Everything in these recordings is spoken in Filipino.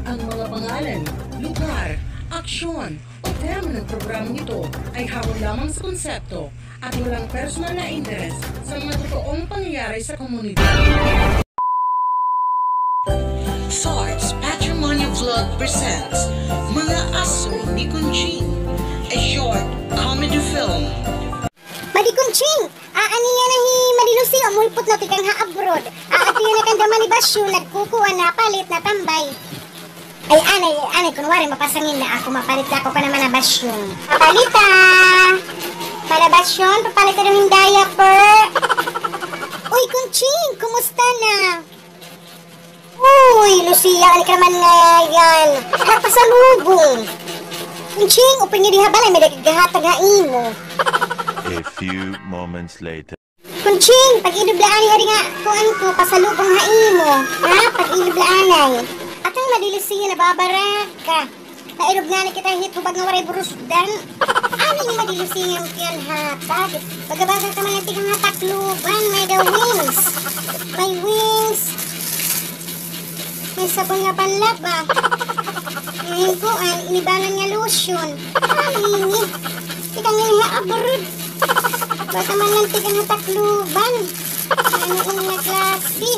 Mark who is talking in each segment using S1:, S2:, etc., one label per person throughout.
S1: Ang mga pangalan, lugar, aksyon o tema ng programang ito ay hakot lamang sa konsepto at walang personal na interes sa mga totoong pangyayari sa komunidad. Sards Patrimony Vlog presents Mga Aso ni Kunching, a short comedy film.
S2: Madi Kunching, aaniya na hi madilusi o mulpot na tikang ha-abroad. Aatiya na kang damalibasyo, nagkukuha na palit na tambay. Ay, anay, kunwari mapasangin na ako, mapalit ako pa naman na basyon. Papalita! Para basyon, papalita na yung diaper. Uy, Kunching, kumusta na? Uy, Lucia, alik naman nga yan. Nakapasalubong. Kunching, upin niyo di habalay, may nagagahatag nga imo.
S3: A few moments later.
S2: Kunching, pag-ilublaanay hari nga, kuan ko, pasalubong ha imo. Ha, pag-ilublaanay. Atang madilusiya na babaraka. Nailog nga na kita hitubag nga waray burusdan. Ano yung madilusiya yung kiyan hatag? Pagabasa ka man natin nga takluban, may the wings. May wings. May sabon nga panlaba. Ngayon ko, inibalan nga lotion. Ay, tika nga nga abroad. Baka man lang tika nga takluban. Ano yung nga klase?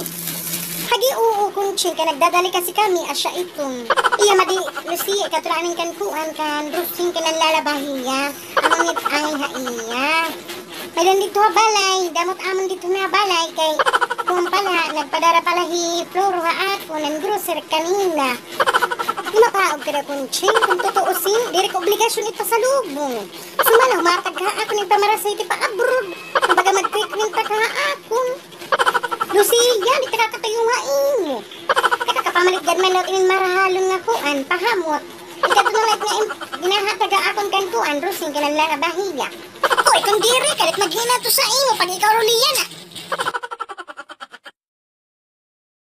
S2: Hagi oo, Kunching, ka nagdadali kasi kami, asya itong. Iya, madi, Lucy, katulaanin kan kuan kan, drusing ka ng lalabahiya. Amang angin ha iya. Mayroon dito ha balay, damot amon dito na balay, kay kung pala, nagpadara pala hi floro ha ako, ng grocer kanina. Di mapaog ka na, Kunching, kung totoosin, direk obligasyon ito sa lubong. Sumala, humatag ha ako ng pamarasay ti pa abroad. Kumbaga mag-treatment pa ka ako. Lucia, di kakatayo nga inyo. Teka kapamalit gadman natin yung marahalon nga kuan, pahamot. Ikatununat nga ginahataga akong kan kuan, rusing ka ng lalabahiya. Hoy, kung diri, kalit maghina to sa inyo, pag ikaw ruliyan